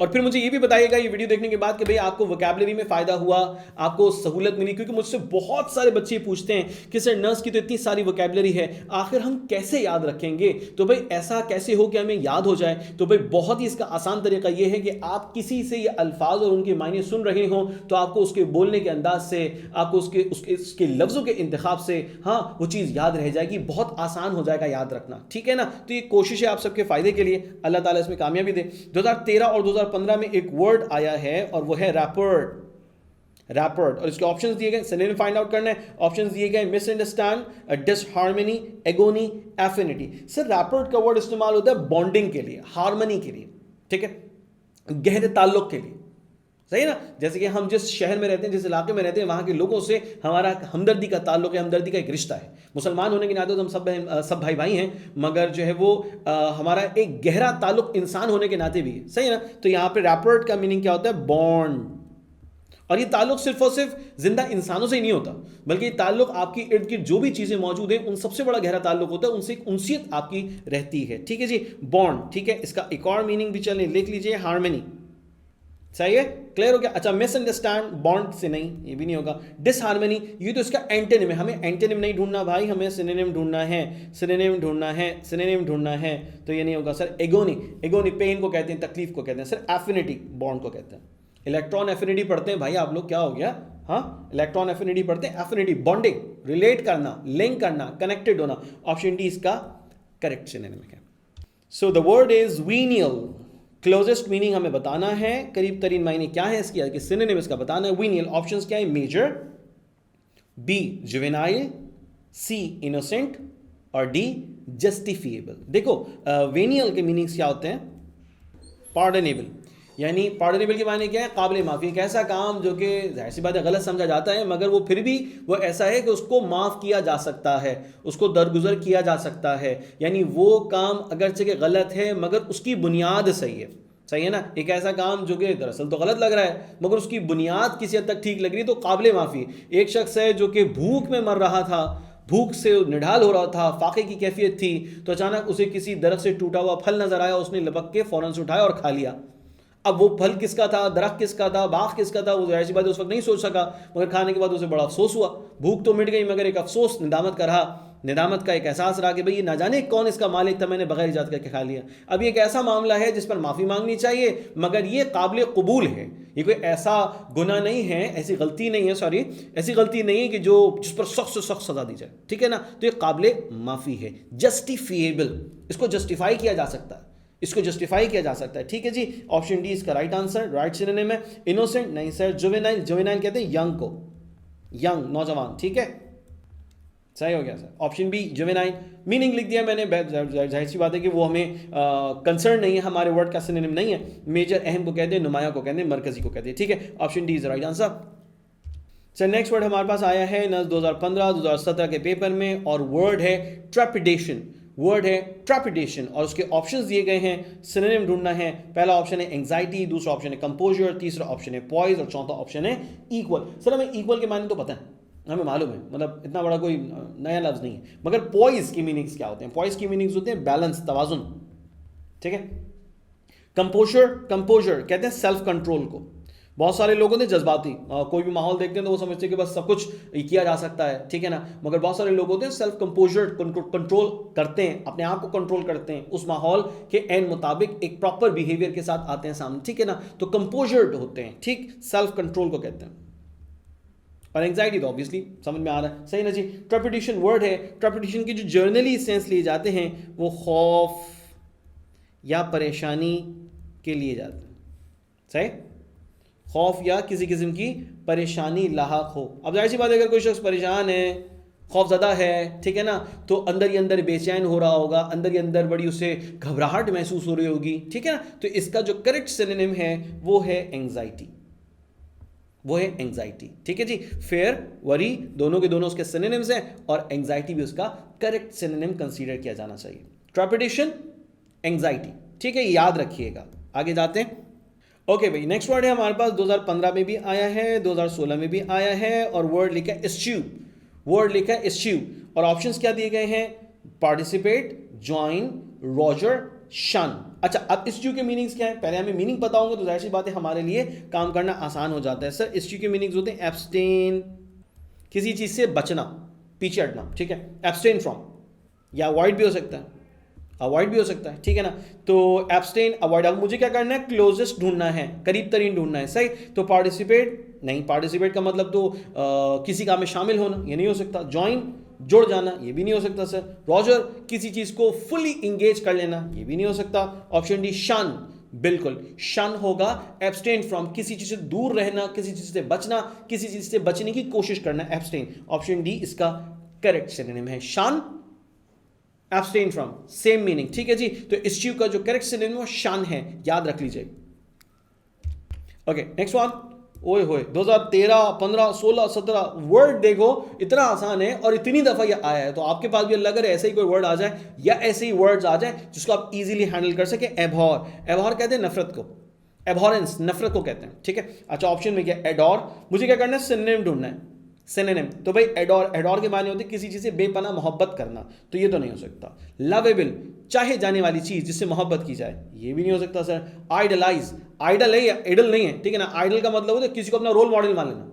और फिर मुझे ये भी बताइएगा ये वीडियो देखने के बाद कि भाई आपको वोकैबुलरी में फायदा हुआ, आपको सहूलत मिली, क्योंकि मुझसे बहुत सारे बच्चे पूछते हैं कि सर नर्स की तो इतनी सारी वोकैबुलरी है, आखिर हम कैसे याद रखेंगे? तो भाई ऐसा कैसे हो कि हमें याद हो जाए? तो भाई बहुत ही इसका आसान तरीका ये है कि आप किसी से ये अल्फाज और उनके मायने सुन रहे हो तो आपको उसके बोलने के अंदाज से, आपको उसके लफ्ज़ों के इंतखाब से हाँ वो चीज़ याद रह जाएगी, बहुत आसान हो जाएगा याद रखना, ठीक है ना? तो ये कोशिश है आप सबके फायदे के लिए, अल्लाह ताला इसमें कामयाबी दे। 2013 और 2015 में एक वर्ड आया है और वो है रैपर्ड और इसके ऑप्शंस दिए गए, सिनोनिम फाइंड आउट करना है। ऑप्शंस दिए गए misunderstand, disharmony, agony, affinity. Sir rapport का वर्ड इस्तेमाल होता है बॉन्डिंग के लिए, हार्मनी के लिए, ठीक है, गहरे ताल्लुक के लिए, सही ना? जैसे कि हम जिस शहर में रहते हैं, जिस इलाके में रहते हैं, वहां के लोगों से हमारा हमदर्दी का ताल्लुक है, हमदर्दी का एक रिश्ता है। मुसलमान होने के नाते तो हम सब भाई भाई हैं, मगर जो है वो हमारा एक गहरा ताल्लुक इंसान होने के नाते भी है, सही है ना? तो यहाँ पे रैपर्ड का मीनिंग क्या होता है? बॉन्ड। और ये ताल्लुक सिर्फ और सिर्फ जिंदा इंसानों से ही नहीं होता, बल्कि ये ताल्लुक आपकी इर्द गिर्द जो भी चीजें मौजूद हैं उन सबसे बड़ा गहरा ताल्लुक होता है, उनसे एक उनसियत आपकी रहती है, ठीक है जी? बॉन्ड, ठीक है। इसका एक और मीनिंग भी चलें लिख लीजिए, हार्मनी, सही है? क्लियर हो गया? अच्छा, मिसअंडरस्टैंड बॉन्ड से नहीं, ये भी नहीं होगा। डिसहार्मनी, ये तो इसका एंटोनिम है, हमें एंटोनिम नहीं ढूंढना भाई, हमें सिनोनिम ढूंढना है, सिनोनिम ढूंढना है, सिनोनिम ढूंढना है, तो ये नहीं होगा सर। एगोनी, एगोनी पेन को कहते हैं, तकलीफ को कहते हैं सर। एफिनिटी बॉन्ड को कहते हैं। इलेक्ट्रॉन एफिनिटी पढ़ते हैं भाई आप लोग, क्या हो गया? हाँ, इलेक्ट्रॉन एफिनिटी पढ़ते हैं। एफिनिटी बॉन्डिंग, रिलेट करना, लिंक करना, कनेक्टेड होना। ऑप्शन डी इसका करेक्ट सिनोनिम है। सो the word is venial. Closest meaning हमें बताना है, करीब तरीन मायने क्या है इसकी, कि सिनोनिम इसका बताना है। वीनियल, ऑप्शंस क्या है? मेजर, बी जुवेनाइल, सी इनोसेंट और डी जस्टिफिएबल। देखो वेनियल के मीनिंग्स क्या होते हैं? पार्डनेबल, यानी पार्डनेबल के मायने क्या है? काबिल माफ़ी। एक ऐसा काम जो कि जाहिर सी बात है गलत समझा जाता है, मगर वो फिर भी वो ऐसा है कि उसको माफ़ किया जा सकता है, उसको दरगुजर किया जा सकता है। यानी वो काम अगरचे कि गलत है मगर उसकी बुनियाद सही है, सही है ना? एक ऐसा काम जो कि दरअसल तो गलत लग रहा है मगर उसकी बुनियाद किसी हद तक ठीक लग रही है, तो काबिल माफ़ी। एक शख्स है जो कि भूख में मर रहा था, भूख से निढाल हो रहा था, फाके की कैफियत थी, तो अचानक उसे किसी दरख्त से टूटा हुआ फल नजर आया, उसने लपक के फौरन से उठाया और खा लिया। अब वो फल किसका था, दरख्त किसका था, बाग किसका था, वो ऐसी बात उस वक्त नहीं सोच सका, मगर खाने के बाद उसे बड़ा अफसोस हुआ। भूख तो मिट गई मगर एक अफसोस, निदामत का रहा, निदामत का एक एहसास रहा कि भाई ये ना जाने कौन इसका मालिक था, मैंने बगैर इजाज़त करके खा लिया। अब ये एक ऐसा मामला है जिस पर माफ़ी मांगनी चाहिए, मगर ये काबिल कबूल है, ये कोई ऐसा गुनाह नहीं है, ऐसी गलती नहीं है, सॉरी ऐसी गलती नहीं है कि जो जिस पर सख्त से सख्त सज़ा दी जाए, ठीक है ना? तो ये काबिल माफ़ी है, जस्टिफिएबल, इसको जस्टिफाई किया जा सकता है, इसको जस्टिफाई किया जा सकता है, ठीक है जी? ऑप्शन डी इसका राइट आंसर, राइट सिनोनिम है। इनोसेंट नहीं सर, जुवेनाइल, जुवेनाइल कहते हैं यंग को, यंग नौजवान, ठीक है, सही हो गया sir. Option B juvenile, meaning लिख दिया मैंने, जाहिर सी बात है कि वो हमें कंसर्न नहीं है, हमारे वर्ड का सिनोनिम नहीं है। मेजर अहम को कहते हैं, नुमाया को कहते हैं, मरकजी को कहते हैं, ठीक है? Option D is right answer. Sir next word हमारे पास आया है नस 2015-2017 के पेपर में और वर्ड है ट्रेपिडेशन, वर्ड है ट्रेपिडेशन और उसके ऑप्शंस दिए गए हैं, सिनोनिम ढूंढना है। पहला ऑप्शन है एंजाइटी, दूसरा ऑप्शन है कंपोजर, तीसरा ऑप्शन है पॉइज और चौथा ऑप्शन है इक्वल। सर हमें इक्वल के मायने तो पता है, हमें मालूम है, मतलब इतना बड़ा कोई नया लफ्ज नहीं है, मगर पॉइज की मीनिंग्स क्या होते हैं? पॉइज की मीनिंग्स होते हैं बैलेंस, तवाजुन, ठीक है? कंपोजर, कंपोजर कहते हैं सेल्फ कंट्रोल को। बहुत सारे लोगों ने जज्बाती कोई भी माहौल देखते हैं तो वो समझते हैं कि बस सब कुछ किया जा सकता है, ठीक है ना? मगर बहुत सारे लोग होते हैं सेल्फ कंपोजर, कंट्रोल करते हैं, अपने आप को कंट्रोल करते हैं, उस माहौल के एन मुताबिक एक प्रॉपर बिहेवियर के साथ आते हैं सामने, ठीक है ना? तो कंपोजर्ड होते हैं, ठीक, सेल्फ कंट्रोल को कहते हैं। और एंग्जाइटी तो ऑब्वियसली समझ में आ रहा है, सही ना जी? ट्रेपिडेशन वर्ड है, ट्रेपिडेशन की जो जर्नली सेंस लिए जाते हैं वो खौफ या परेशानी के लिए जाते हैं, सही? खौफ या किसी किस्म की परेशानी लाहक हो। अब जाहिर सी बात है अगर कोई शख्स परेशान है, खौफजदा है, ठीक है ना, तो अंदर ही अंदर बेचैन हो रहा होगा, अंदर ही अंदर बड़ी उसे घबराहट महसूस हो रही होगी, ठीक है ना? तो इसका जो करेक्ट सिनोनिम है वो है एंग्जाइटी, वो है एंग्जाइटी, ठीक है जी? फेयर, वरी दोनों के दोनों उसके सिनोनिम्स हैं और एंग्जाइटी भी उसका करेक्ट सिनोनिम कंसीडर किया जाना चाहिए। ट्रेपिडेशन, एंग्जाइटी, ठीक है, याद रखिएगा। आगे जाते हैं। ओके भाई, नेक्स्ट वर्ड है हमारे पास 2015 में भी आया है, 2016 में भी आया है और वर्ड लिखा है इश्यू, वर्ड लिखा है इश्यू और ऑप्शंस क्या दिए गए हैं? पार्टिसिपेट, ज्वाइन, रॉजर, शन। अच्छा, अब इश्यू के मीनिंग्स क्या है, पहले हमें मीनिंग पता होंगे तो जाहिर सी बात है हमारे लिए काम करना आसान हो जाता है। सर इश्यू के मीनिंग्स होते हैं एब्सटेन, किसी चीज से बचना, पीछे हटना, ठीक है, एब्सटेन फ्रॉम, या अवॉइड भी हो सकता है, अवॉइड भी हो सकता है, ठीक है ना। तो एब्सटेन, अवॉइड। अब मुझे क्या करना है, क्लोजेस्ट ढूंढना है, करीब तरीन ढूंढना है, सही। तो पार्टिसिपेट नहीं, पार्टिसिपेट का मतलब तो किसी काम में शामिल होना, ये नहीं हो सकता। ज्वाइन, जुड़ जाना, ये भी नहीं हो सकता सर। रॉजर, किसी चीज को फुली इंगेज कर लेना, ये भी नहीं हो सकता। ऑप्शन डी शन, बिल्कुल शन होगा। एब्सटेन फ्रॉम, किसी चीज से दूर रहना, किसी चीज से बचना, किसी चीज से बचने की कोशिश करना, एब्सटेन। ऑप्शन डी इसका करेक्ट सिनोनिम है, शन, एब्सटेन फ्रॉम, सेम मीनिंग, ठीक है जी। तो इश्यू का जो करेक्ट सिनोनिम वो शन है, याद रख लीजिए। Okay next one. ओए होए 2013, 15, 16, 17 वर्ड देखो, इतना आसान है और इतनी दफा ये आया है, तो आपके पास भी अल्लाह करे ऐसे ही कोई वर्ड आ जाए या ऐसे ही वर्ड्स आ जाए जिसको आप इजीली हैंडल कर सके। एबहॉर, एबहॉर कहते हैं नफरत को, एबहॉरेंस नफरत को कहते हैं, ठीक है। अच्छा ऑप्शन में क्या, एडोर। मुझे क्या करना है, सिनोनिम ढूंढना है, सिनोनिम। तो भाई एडोर, एडोर के माने होते हैं किसी चीज से बेपनाह मोहब्बत करना, तो ये तो नहीं हो सकता। लवेबल, चाहे जाने वाली चीज जिससे मोहब्बत की जाए, ये भी नहीं हो सकता सर। आइडलाइज, आइडल है या आइडल नहीं है, ठीक है ना। आइडल का मतलब होता है किसी को अपना रोल मॉडल मान लेना,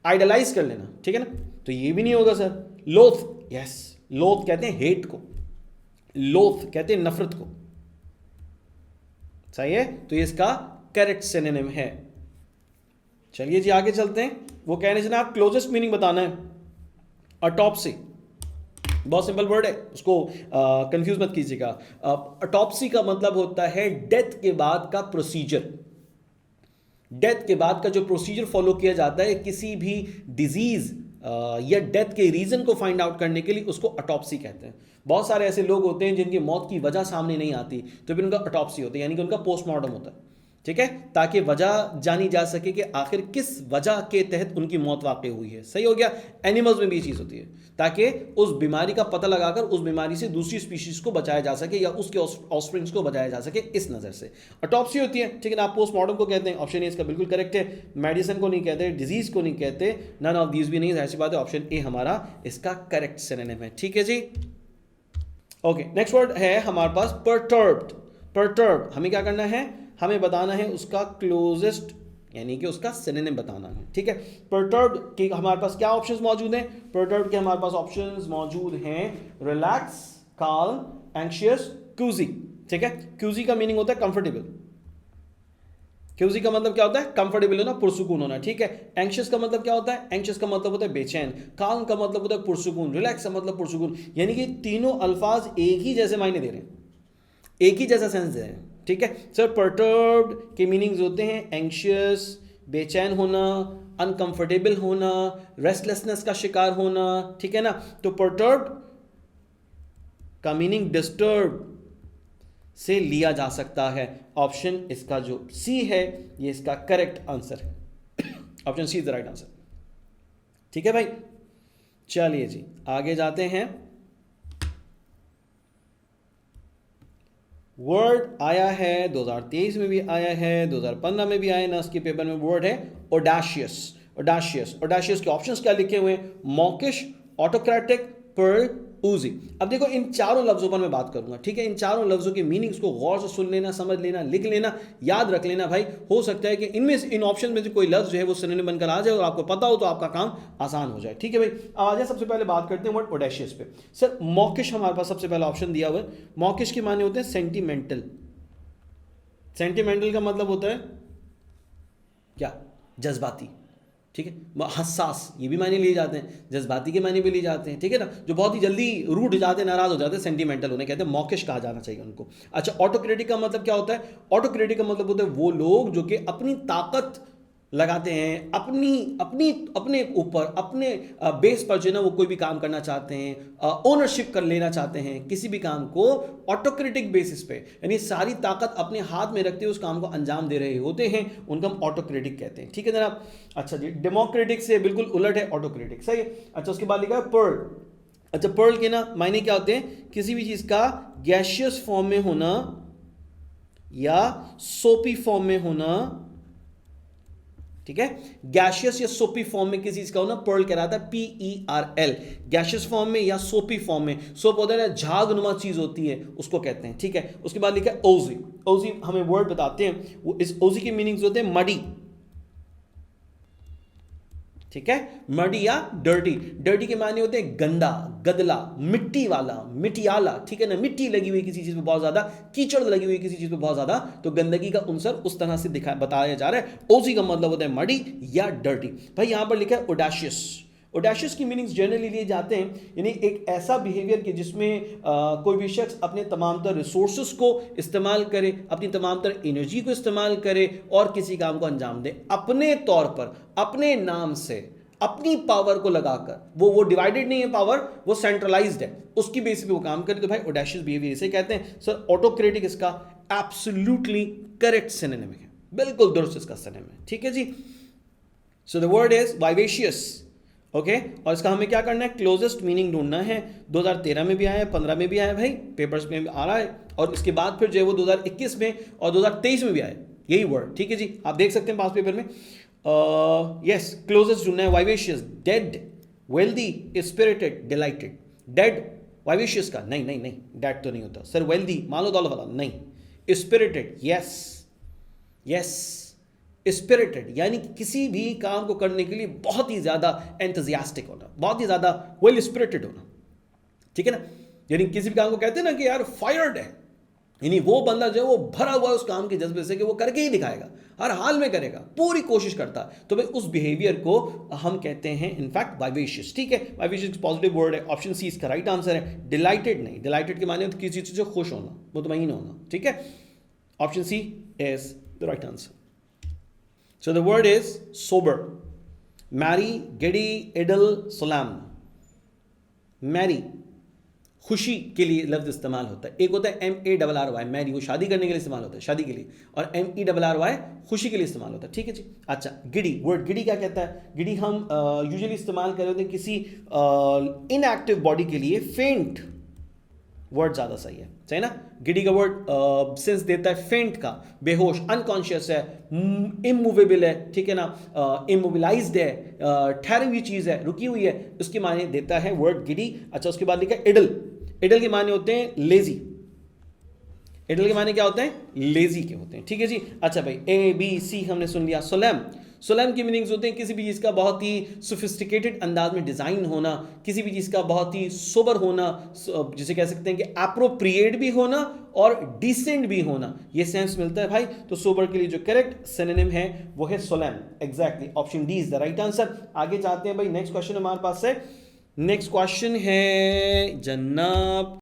आइडलाइज कर लेना, ठीक है ना, तो ये भी नहीं होगा सर। लोथ, यस, लोथ कहते हैं हेट को, लोथ कहते हैं नफरत को, सही है। तो ये इसका करेक्ट सिनोनिम है। चलिए जी आगे चलते हैं। वो कहने से ना आप क्लोजेस्ट मीनिंग बताना है। ऑटोप्सी, बहुत सिंपल वर्ड है, उसको कंफ्यूज मत कीजिएगा। ऑटोप्सी का मतलब होता है डेथ के बाद का प्रोसीजर, डेथ के बाद का जो प्रोसीजर फॉलो किया जाता है किसी भी डिजीज या डेथ के रीजन को फाइंड आउट करने के लिए, उसको ऑटोप्सी कहते हैं। बहुत सारे ऐसे लोग होते हैं जिनकी मौत की वजह सामने नहीं आती, तो फिर उनका ऑटोप्सी होता है, यानी कि उनका पोस्टमार्टम होता है, ठीक है, ताकि वजह जानी जा सके कि आखिर किस वजह के तहत उनकी मौत वाकई हुई है। सही हो गया। एनिमल्स में भी ये चीज़ होती है, ताकि उस बीमारी का पता लगाकर उस बीमारी से दूसरी स्पीशीज को बचाया जा सके या उसके ऑफस्प्रिंग्स को बचाया जा सके, इस नज़र से ऑटोप्सी होती है, ठीक है ना। आप पोस्टमार्टम को कहते हैं, ऑप्शन ए इसका बिल्कुल करेक्ट है। मेडिसिन को नहीं कहते, डिजीज को नहीं कहते, नन ऑफ दीज भी नहीं, ऐसी बात है। ऑप्शन ए हमारा इसका करेक्ट सिनोनिम है, ठीक है जी। ओके नेक्स्ट वर्ड है हमारे पास परटर्ब्ड। परटर्ब्ड हमें क्या करना है, हमें बताना है उसका क्लोजेस्ट, यानी कि उसका सिनोनिम बताना है, ठीक है। परटर्ब्ड के हमारे पास क्या ऑप्शंस मौजूद हैं, परटर्ब्ड के हमारे पास ऑप्शंस मौजूद हैं रिलैक्स, काल्म, एंग्शियस, क्यूजी, ठीक है। क्यूजी का मीनिंग होता है कंफर्टेबल, क्यूजी का मतलब क्या होता है, कंफर्टेबल होना, पुरसुकून होना, ठीक है। एंग्शियस का मतलब क्या होता है, एंग्शियस का मतलब होता है बेचैन। काल्म का मतलब होता है पुरसुकून। रिलैक्स का मतलब पुरसुकून, यानी कि तीनों अल्फाज एक ही जैसे मायने दे रहे हैं, एक ही जैसा सेंस दे रहे हैं, ठीक है सर। परटर्ब्ड के मीनिंग्स होते हैं एंग्शियस, बेचैन होना, अनकंफर्टेबल होना, रेस्टलेसनेस का शिकार होना, ठीक है ना। तो परटर्ब्ड का मीनिंग डिस्टर्ब से लिया जा सकता है। ऑप्शन इसका जो सी है ये इसका करेक्ट आंसर है। Option C is the right answer, ठीक है भाई। चलिए जी आगे जाते हैं। वर्ड आया है 2023 में भी आया है, 2015 में भी आया, नस्ट के पेपर में वर्ड है ओडाशियस। ओडाशियस, ओडाशियस के ऑप्शंस क्या लिखे हुए हैं, मॉकिश, ऑटोक्रेटिक, पर्ल, ऊजी। अब देखो इन चारों लफ्जों पर मैं बात करूंगा, ठीक है। इन चारों लफ्जों के मीनिंग्स को गौर से सुन लेना, समझ लेना, लिख लेना, याद रख लेना भाई। हो सकता है कि इनमें इन ऑप्शन में से कोई लफ्ज जो है वो सिनोनिम बनकर आ जाए और आपको पता हो तो आपका काम आसान हो जाए, ठीक है भाई। अब आ जाए सबसे पहले बात करते हैं वर्ड ओडेशियस पे। सर मॉकिश हमारे पास सबसे पहला ऑप्शन दिया हुआ है। मॉकिश के माने होते हैं सेंटिमेंटल। सेंटिमेंटल का मतलब होता है क्या, जज्बाती, ठीक है। हसास, ये भी मायने लिए जाते हैं, जज्बाती के मायने भी लिए जाते हैं, ठीक है ना। जो बहुत ही जल्दी रूठ जाते हैं, नाराज हो जाते हैं, सेंटिमेंटल उन्हें कहते हैं, मॉकिश कहा जाना चाहिए उनको। अच्छा ऑटोक्रेटिक का मतलब क्या होता है, ऑटोक्रेटिक का मतलब होता है वो लोग जो कि अपनी ताकत लगाते हैं, अपनी अपनी अपने ऊपर, अपने बेस पर जो है ना वो कोई भी काम करना चाहते हैं, ओनरशिप कर लेना चाहते हैं किसी भी काम को ऑटोक्रेटिक बेसिस पे, यानी सारी ताकत अपने हाथ में रखते हुए उस काम को अंजाम दे रहे होते हैं, उनको हम ऑटोक्रेटिक कहते हैं, ठीक है जनाब। अच्छा जी डेमोक्रेटिक से बिल्कुल उलट है ऑटोक्रेटिक, सही है। अच्छा उसके बाद लिखा है पर्ल। अच्छा पर्ल के ना मायने क्या होते हैं, किसी भी चीज का गैशियस फॉर्म में होना या सोपी फॉर्म में होना ठीक है। गैशियस या सोपी फॉर्म में किसी चीज का होना पर्ल कहलाता है, PERL। गैशियस फॉर्म में या सोपी फॉर्म में, सोप होता है झागनुमा चीज होती है, उसको कहते हैं, ठीक है। उसके बाद लिखा है ओजी। ओजी हमें वर्ड बताते हैं, वो इस ओजी के मीनिंग्स होते हैं मडी, ठीक है, मडी या डर्टी। डर्टी के माने होते हैं गंदा, गदला, मिट्टी वाला, मिटियाला, ठीक है ना, मिट्टी लगी हुई किसी चीज पे बहुत ज्यादा, कीचड़ लगी हुई किसी चीज पे बहुत ज्यादा, तो गंदगी का अंसर उस तरह से बताया जा रहा है। ओजी का मतलब होता है मडी या डर्टी। भाई यहां पर लिखा है ओडाशियस। ओडाशियस की मीनिंग्स जनरली लिए जाते हैं, यानी एक ऐसा बिहेवियर कि जिसमें कोई भी शख्स अपने तमाम तर रिसोर्सेस को इस्तेमाल करे, अपनी तमाम तर एनर्जी को इस्तेमाल करे और किसी काम को अंजाम दे अपने तौर पर, अपने नाम से, अपनी पावर को लगाकर। वो डिवाइडेड नहीं है पावर, वो सेंट्रलाइज्ड है, उसकी बेसिस पे वो काम करे, तो भाई ओडेशियस बिहेवियर इसे कहते हैं। सर ऑटोक्रेटिक इसका एब्सोल्युटली करेक्ट सिनोनिम है, बिल्कुल दुरुस्त इसका सिनोनिम है, ठीक है जी। So the word is vivacious, okay. और इसका हमें क्या करना है, क्लोजेस्ट मीनिंग ढूंढना है। 2013 में भी आया है, 15 में भी आया है, भाई पेपर्स में भी आ रहा है, और इसके बाद फिर जो है वो 2021 में और 2023 में भी आया यही वर्ड, ठीक है जी। आप देख सकते हैं पास पेपर में। यस, क्लोजेस्ट ढूंढना है, vivacious, dead, wealthy, spirited, dilated. Dead vivacious का नहीं नहीं नहीं, डेड तो नहीं होता सर। वेल्दी मालो दौलत वाला नहीं। स्पिरिटेड, यस यस, स्पिरिटेड यानी कि किसी भी काम को करने के लिए बहुत ही ज्यादा एंथुसियास्टिक होना, बहुत ही ज्यादा वेल स्पिरिटेड होना, ठीक है ना। यानी किसी भी काम को कहते हैं ना कि यार फायर्ड है, यानी वो बंदा जो है वो भरा हुआ है उस काम के जज्बे से कि वो करके ही दिखाएगा, हर हाल में करेगा, पूरी कोशिश करता। तो भाई उस बिहेवियर को हम कहते हैं इनफैक्ट वाइवेशियस, ठीक है। वाइवेशियस पॉजिटिव वर्ड है, ऑप्शन सी इसका राइट आंसर है। डिलाइटेड नहीं, डिलाइटेड के माने तो किसी चीज से खुश होना, मुतमईन होना, ठीक है। Option C is the right answer. So the word is sober. Marry, giddy, idle, solemn. Marry खुशी के लिए लफ्ज इस्तेमाल होता है। एक होता है MARRY, मैरी, वो शादी करने के लिए इस्तेमाल होता है, शादी के लिए, और MERRY खुशी के लिए इस्तेमाल होता है, ठीक है जी। अच्छा, गिडी, वर्ड गिडी क्या कहता है? गिडी हम यूजुअली इस्तेमाल कर रहे होते हैं किसी इनएक्टिव बॉडी के लिए, फेंट वर्ड ज्यादा सही है, सही ना। गिडी का वर्ड सेंस देता है फेंट का, बेहोश, अनकॉन्शियस है, इमूवेबल है, ठीक है ना, इमोबिलाइज्ड है, ठहरी हुई चीज है, रुकी हुई है, उसके माने देता है वर्ड गिडी। अच्छा, उसके बाद लिखा इडल। इडल के माने होते हैं लेजी। इडल के माने क्या होते हैं? लेजी के होते हैं, ठीक है जी। अच्छा भाई, ABC हमने सुन लिया। सोलैम, सोलैम की मीनिंग्स होते हैं किसी भी चीज़ का बहुत ही सोफिस्टिकेटेड अंदाज में डिज़ाइन होना, किसी भी चीज़ का बहुत ही सोबर होना, जिसे कह सकते हैं कि एप्रोप्रिएट भी होना और डिसेंट भी होना, ये सेंस मिलता है भाई। तो सोबर के लिए जो करेक्ट सिनोनिम है वो है solemn, exactly, option D is the right answer. आगे जाते हैं भाई, नेक्स्ट क्वेश्चन हमारे पास है। नेक्स्ट क्वेश्चन है जनाब